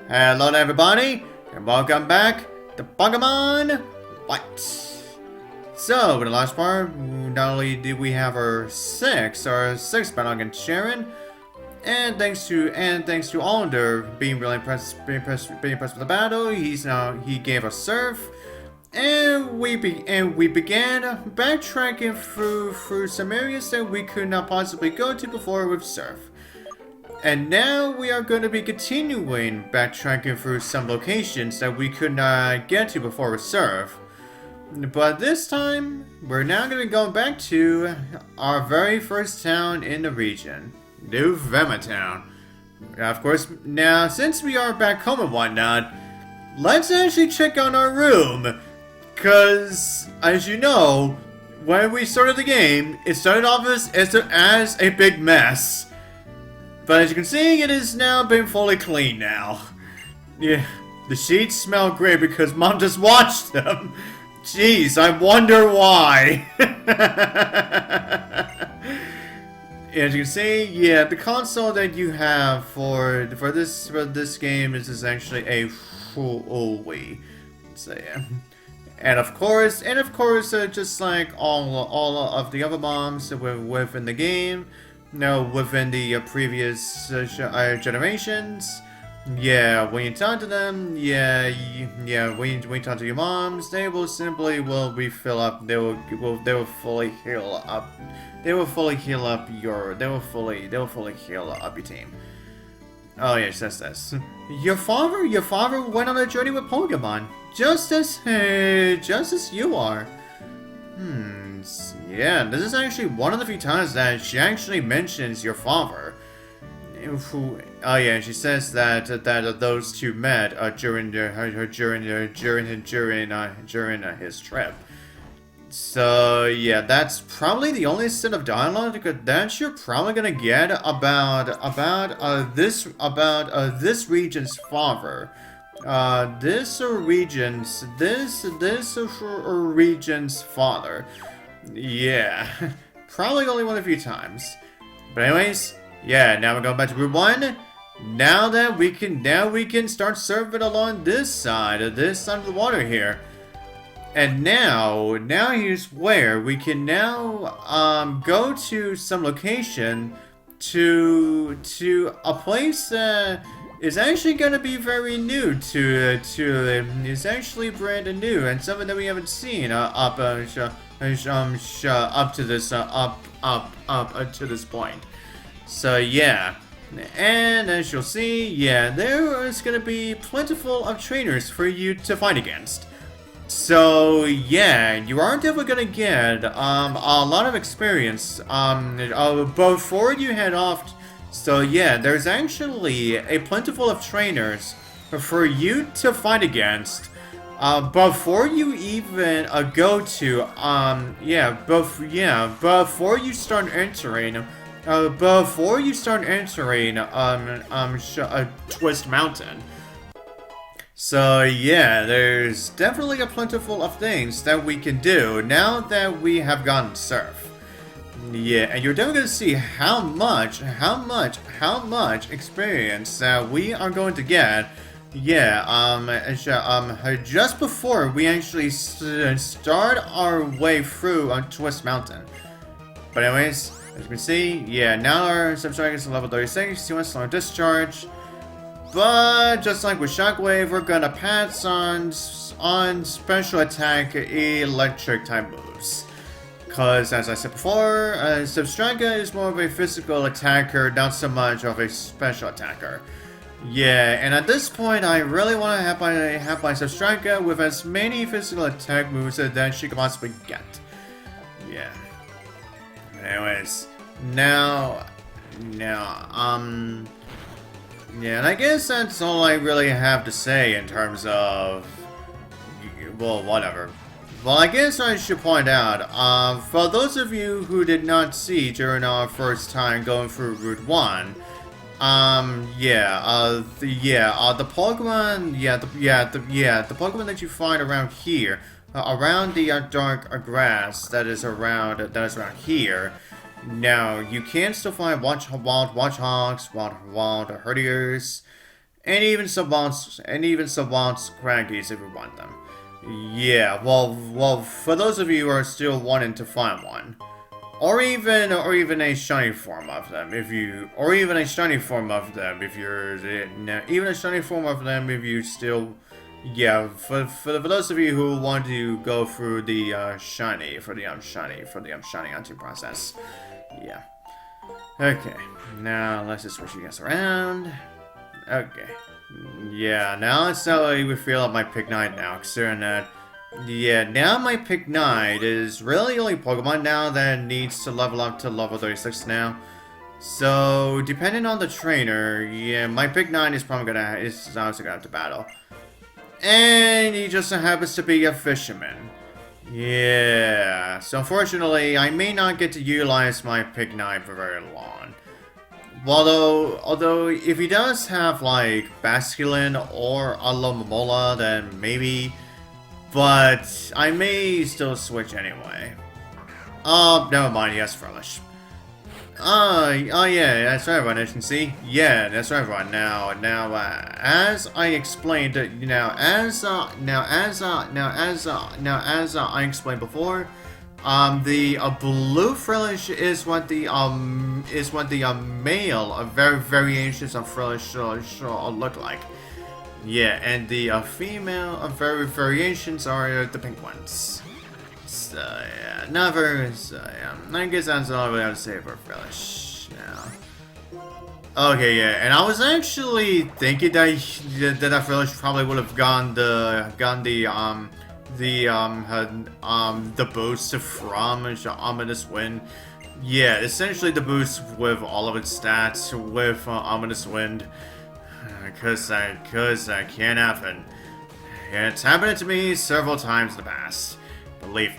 Hello everybody, and welcome back to Pokemon White. So, in the last part, not only did we have our sixth battle against Sharon, and thanks to Alder being really impressed with the battle, he gave us Surf, and we began backtracking through some areas that we could not possibly go to before with Surf. And now we are going to be continuing backtracking through some locations that we could not get to before with Surf. But this time, we're now going to be going back to our very first town in the region, New Vema Town. Of course, now since we are back home and whatnot, let's actually check on our room. Because, as you know, when we started the game, it started off as a big mess. But as you can see, it has now been fully cleaned now. Yeah, the sheets smell great because Mom just washed them. Jeez, I wonder why. As you can see, yeah, the console that you have for this game is actually a full Wii. So yeah. And of course, just like all of the other moms within the game, within the previous generations, yeah, when you talk to them, when you talk to your moms, they will simply refill up. They will fully heal up. They will fully heal up your team. Oh yes, that's this. Your father went on a journey with Pokemon, just as you are. Yeah, this is actually one of the few times that she actually mentions your father. Oh yeah, she says that those two met during his trip. So yeah, that's probably the only set of dialogue that you're probably gonna get about this region's father. This region's father. Yeah, probably only one a few times. But anyways, yeah, now we're going back to Route 1. Now we can start surfing along this side of the water here. And now here's where we can now go to some location to a place that is actually gonna be very new to it's actually brand new and something that we haven't seen up to this point. So yeah, and as you'll see, yeah, there is gonna be plentiful of trainers for you to fight against. So yeah, you are definitely gonna get a lot of experience before you head off. So yeah, there's actually a plentiful of trainers for you to fight against before you even go to before you start entering Twist Mountain. So yeah, there's definitely a plentiful of things that we can do now that we have gotten Surf. Yeah, and you're definitely going to see how much experience that we are going to get. Yeah, just before we actually start our way through on Twist Mountain. But anyways, as you can see, yeah, now our substrike is level 36, he wants slow discharge. But just like with Shockwave, we're gonna pass on special attack electric type moves. Cause as I said before, Substrika is more of a physical attacker, not so much of a special attacker. Yeah, and at this point, I really want to have my Substrika with as many physical attack moves that she could possibly get. Yeah. Anyways, now, yeah, and I guess that's all I really have to say in terms of, well, whatever. Well, I guess I should point out, for those of you who did not see during our first time going through Route 1, the Pokemon, the Pokemon that you find around here, around the dark grass that is around here. Now you can still find wild Watchhogs, wild Herdiers, and even savants crankies if you want them. Yeah, well, for those of you who are still wanting to find one, or even a shiny form of them, if you, or even a shiny form of them, if you're, even a shiny form of them, if you still, yeah, for those of you who want to go through the shiny hunting process, yeah. Okay, now let's just switch you guys around. Okay. Yeah, now it's how I would feel about my Pignite now, considering that, yeah, now my Pignite is really the only Pokemon now that needs to level up to level 36 now. So, depending on the trainer, yeah, my Pignite is probably is obviously gonna have to battle. And he just happens to be a fisherman. Yeah, so unfortunately, I may not get to utilize my Pignite for very long. Although if he does have like Basculin or Alomomola, then maybe. But I may still switch anyway. Oh, never mind. He has Furlish. Oh yeah, that's right, everyone. As you can see, yeah, that's right, everyone. Now, as I explained, as I explained before. The blue Frillish is what the male variations of Frillish look like. Yeah, and the female variations are the pink ones. So yeah, I guess that's all I have to say for Frillish now. Okay, yeah, and I was actually thinking that Frillish probably would have gone the boost from Ominous Wind. Yeah, essentially the boost with all of its stats with Ominous Wind. Cause that can't happen. It's happened to me several times in the past. Believe me.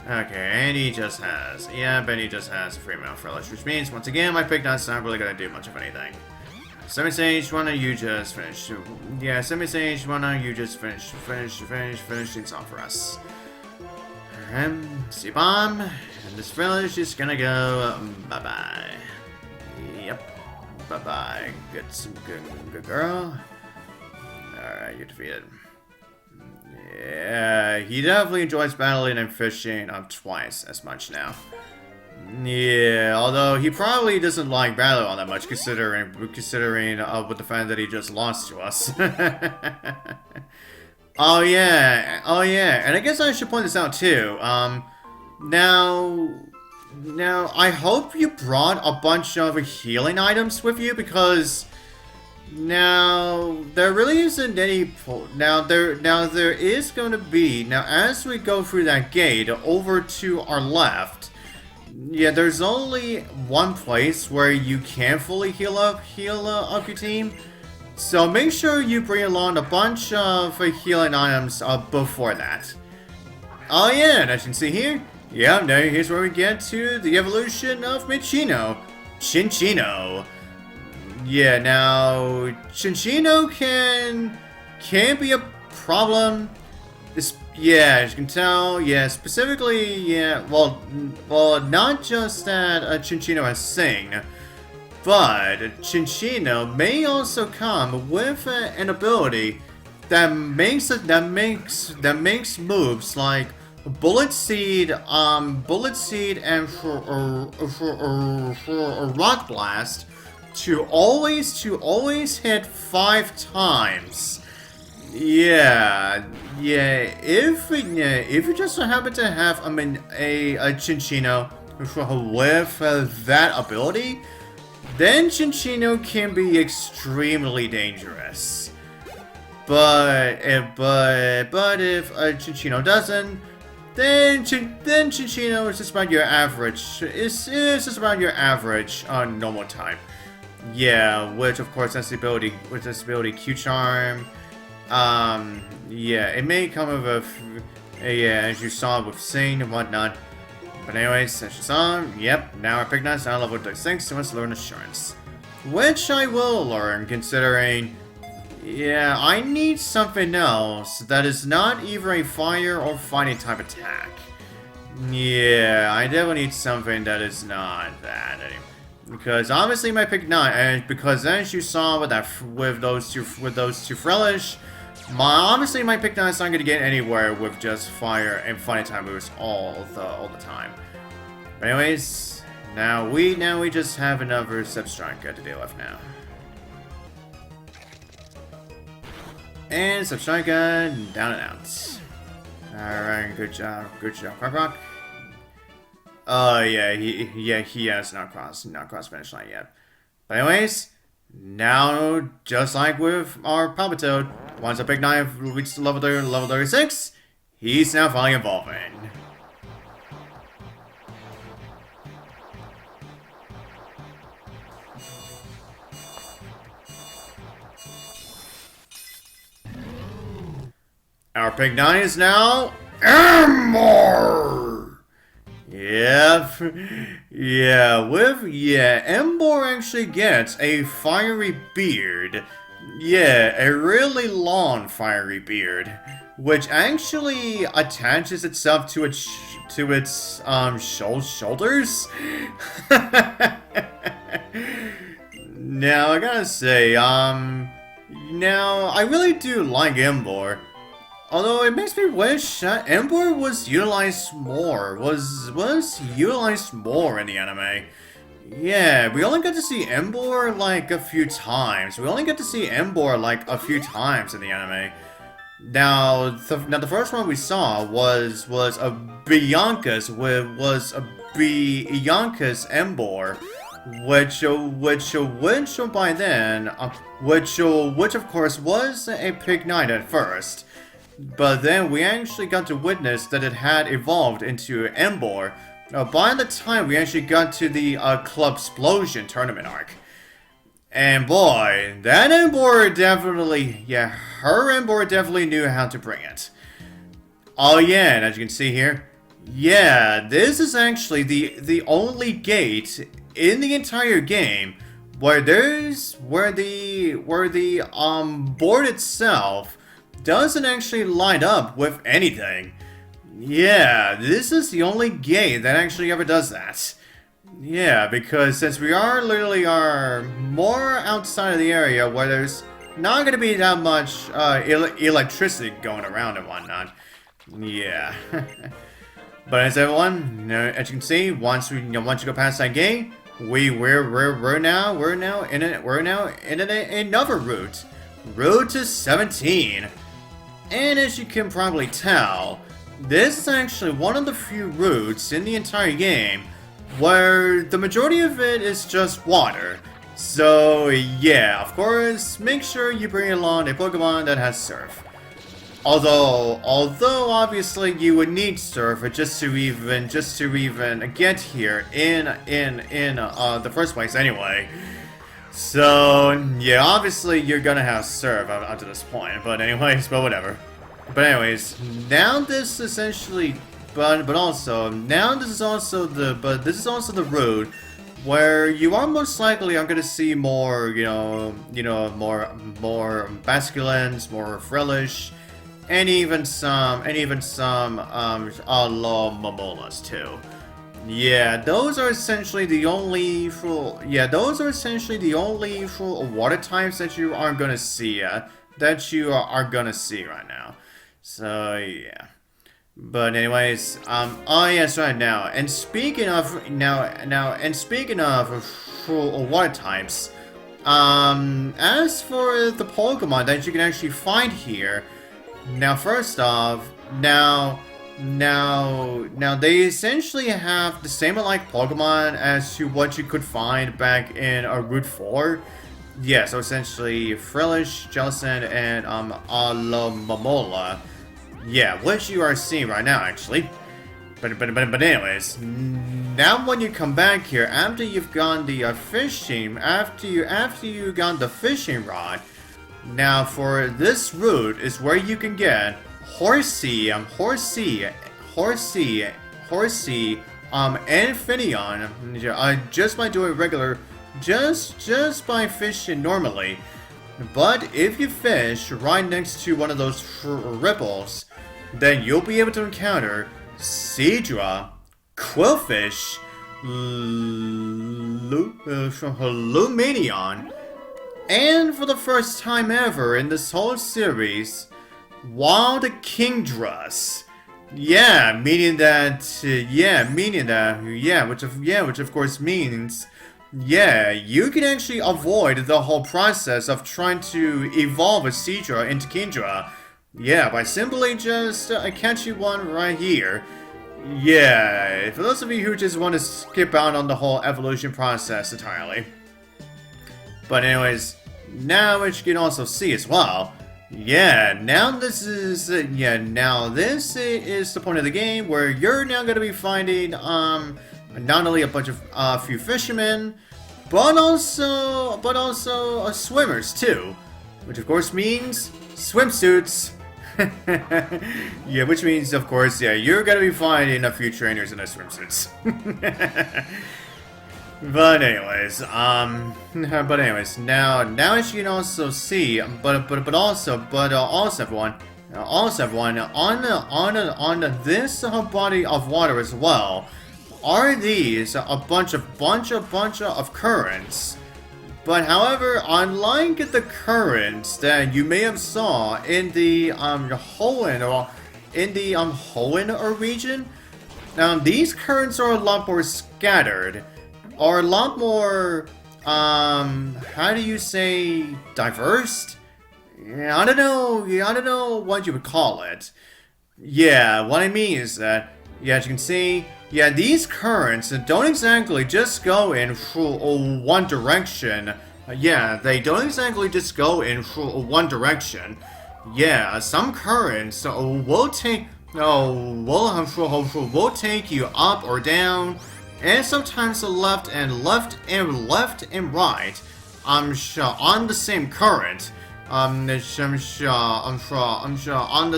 Okay, and he just has. Yeah, Benny just has a free mount for Frillish, which means once again my Pignite's not really gonna do much of anything. 17's, why don't you just finish? Yeah, 17's, why don't you just finish things off for us? C-Bomb, and this Frillish is gonna go bye-bye. Yep, bye-bye. Good girl. Alright, you're defeated. Yeah, he definitely enjoys battling and fishing twice as much now. Yeah, although he probably doesn't like battle all that much, considering with the fact that he just lost to us. Oh yeah, and I guess I should point this out too. Now I hope you brought a bunch of healing items with you, because now there really isn't any. Now there is going to be, now as we go through that gate over to our left. Yeah, there's only one place where you can fully heal up your team. So make sure you bring along a bunch of healing items before that. Oh yeah, and as you can see here, yeah, now here's where we get to the evolution of Cinccino. Yeah, now Cinccino can be a problem. Yeah, as you can tell, yeah, specifically, yeah, well, not just that Cinccino has Sing, but Cinccino may also come with an ability that makes moves like Bullet Seed and Rock Blast to always hit 5 times. Yeah. If you just happen to have, a Cinccino with that ability, then Cinccino can be extremely dangerous. But if Cinccino doesn't, then Cinccino is just about your average. It's just about your average normal type. Yeah, which of course has the ability Q Charm. Yeah, it may come with yeah, as you saw with Sing and whatnot. But anyways, as you saw, yep, now our Pignite's now level 36, so let's learn Assurance. Which I will learn, considering, yeah, I need something else that is not either a fire or fighting type attack. Yeah, I definitely need something that is not that. Because obviously my Pignite, and because as you saw with those two Frelish, obviously my Pignite's not gonna get anywhere with just fire and funny time moves all the time. But anyways, now we just have another Substrika to deal with now. And Substrika down and out. Alright, good job, Rock. Yeah, he has not crossed finish line yet. But anyways, now just like with our Palpitoad, once a Pignite reaches level 36, he's now finally evolving. Our Pignite is now Emboar! Yep. Emboar actually gets a fiery beard. Yeah, a really long fiery beard, which actually attaches itself to its shoulders. Now I gotta say, now I really do like Emboar. Although it makes me wish that Emboar was utilized more, was utilized more in the anime. Yeah, we only got to see Emboar like a few times. In the anime. Now, the first one we saw was a Bianca's Emboar, which by then, which of course was a Pignite at first. But then we actually got to witness that it had evolved into Emboar by the time we actually got to the Club Explosion tournament arc. And boy, that Emboar definitely, her Emboar definitely knew how to bring it. Oh yeah, and as you can see here, this is actually the only gate in the entire game where the board itself doesn't actually light up with anything. Yeah, this is the only gate that actually ever does that. Yeah, because since we literally are more outside of the area where there's not going to be that much electricity going around and whatnot. Yeah. But as everyone, as you can see, once you go past that gate, we're now in another route. Route to 17. And as you can probably tell, this is actually one of the few routes in the entire game where the majority of it is just water. So yeah, of course, make sure you bring along a Pokemon that has Surf. Although obviously you would need Surf just to even get here in the first place anyway. So, yeah, obviously you're gonna have Surf up to this point, but whatever. But anyways, now this essentially, this is also the route where you are most likely gonna see more, more Basculins, more Frelish, and even some Alomomolas too. Yeah, those are essentially the only full water types that you are gonna see right now. So yeah. But anyways, oh yes, right now. And speaking of full water types, as for the Pokemon that you can actually find here, now first off, now they essentially have the same alike Pokemon as to what you could find back in Route 4. Yeah, so essentially Frelish, Jellicent, and Alomomola. Yeah, which you are seeing right now actually. But anyways, now when you come back here after you've gone the fishing, after you got the fishing rod, now for this route is where you can get Horsey, and Finneon, just by doing regular, just by fishing normally. But if you fish right next to one of those ripples, then you'll be able to encounter Seadra, Quillfish, Luminion. And for the first time ever in this whole series, Wild Kingdras. Yeah, meaning that, which of course means, yeah, you can actually avoid the whole process of trying to evolve a Seadra into Kingdra. Yeah, by simply just catching one right here. Yeah, for those of you who just want to skip out on the whole evolution process entirely. But anyways, now as you can also see as well, yeah, now this is the point of the game where you're now going to be finding not only a few fishermen, but also swimmers too, which of course means swimsuits. Yeah, which means of course, yeah, you're going to be finding a few trainers in their swimsuits. But anyways, now as you can also see, also everyone, on this body of water as well, are these a bunch of currents. But however, unlike the currents that you may have saw in the Hoenn region, now these currents are a lot more scattered. Are a lot more, how do you say, diverse? Yeah, I don't know what you would call it. Yeah, what I mean is that, yeah, as you can see, yeah, these currents don't exactly just go in one direction. Yeah, they don't exactly just go in one direction. Yeah, some currents will take you up or down, and sometimes left and right. On the same current. On the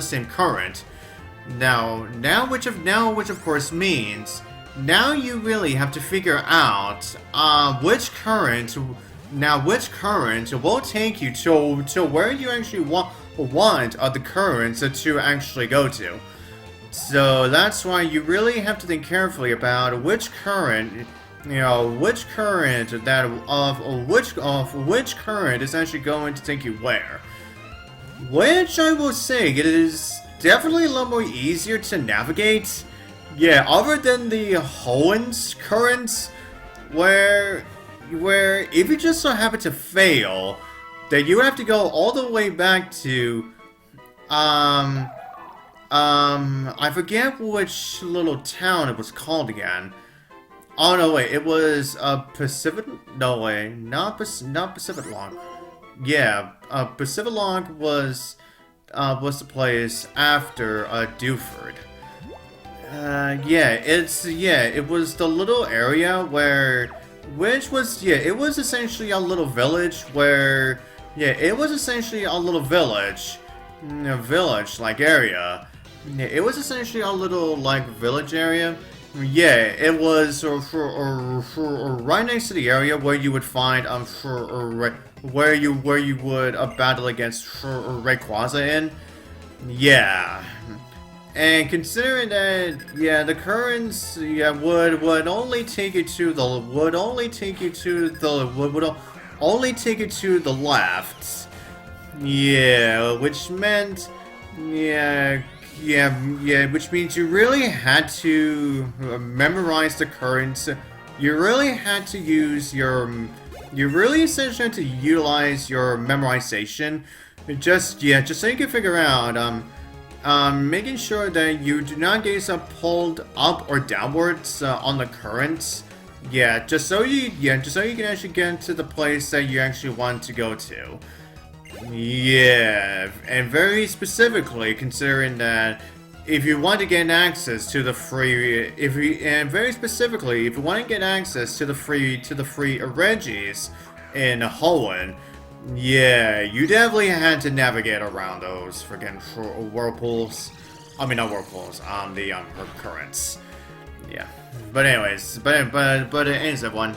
same current. Now, which of course means now you really have to figure out which current will take you to where you actually want the currents to actually go to. So that's why you really have to think carefully about which current is actually going to take you where. Which I will say, it is definitely a lot more easier to navigate. Yeah, other than the Hoenn's currents, where if you just so happen to fail, then you have to go all the way back to I forget which little town it was called again. Oh no, wait, it was Pacific. No way, not Pacific Log. Yeah, Pacific Log was the place after Dewford. It was the little area where, it was essentially a little village where, it was essentially a little village-like area. Yeah, it was essentially a little, like, village area. Yeah, it was right next to the area where you would find, where you would battle against Rayquaza in. Yeah. And considering that, yeah, the currents, yeah, would only take you to the left. Yeah, which meant, which means you really had to memorize the currents. You really had to use you really essentially had to utilize your memorization. Just so you can figure out, making sure that you do not get yourself pulled up or downwards on the currents. Yeah, just so you can actually get to the place that you actually want to go to. Yeah, and very specifically considering that if you want to get access to the free, if you want to get access to the free Regis in Hoenn, yeah, you definitely had to navigate around those freaking whirlpools. I mean, not whirlpools, the currents. Yeah, but anyways, but it ends at one.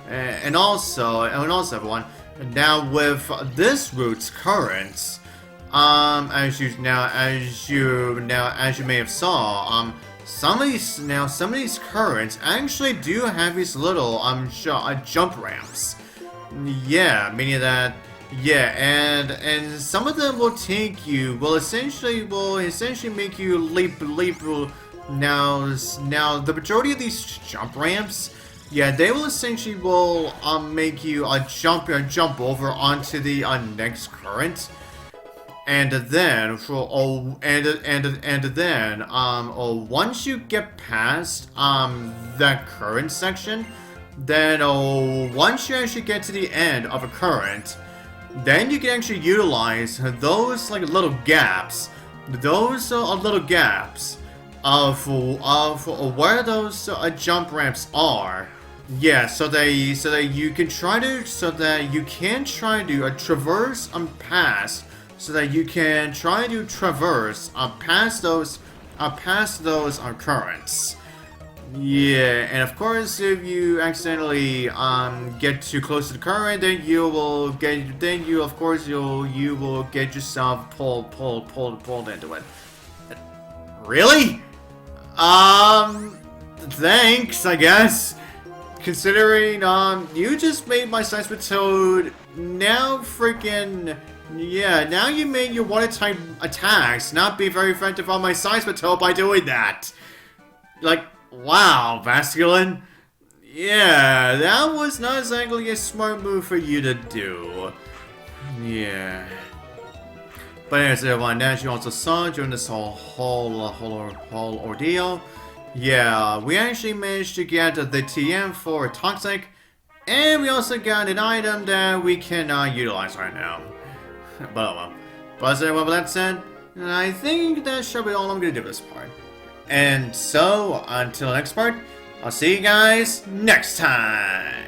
And also everyone. Now with this route's currents, as you may have saw, some of these currents actually do have these little jump ramps. Yeah, meaning that and some of them will take you will essentially make you leap. Now the majority of these jump ramps, yeah, they will essentially make you jump over onto the next current. And then once you get past that current section, then once you actually get to the end of a current, then you can actually utilize those like little gaps, of where those jump ramps are. Yeah, so that you can try to traverse past. So that you can try to traverse past those currents. Yeah, and of course, if you accidentally get too close to the current, then you will get yourself pulled into it. Really? Thanks, I guess. Considering you just made my Science with Toad now freaking. Yeah, now you made your water-type attacks not be very effective on my Science Bateau by doing that. Like, wow, Vasculin. Yeah, that was not exactly a smart move for you to do. Yeah. But as everyone, as you also saw during this whole ordeal, yeah, we actually managed to get the TM for Toxic, and we also got an item that we cannot utilize right now. But well. But with that said, I think that should be all I'm gonna do this part. And so, until the next part, I'll see you guys next time!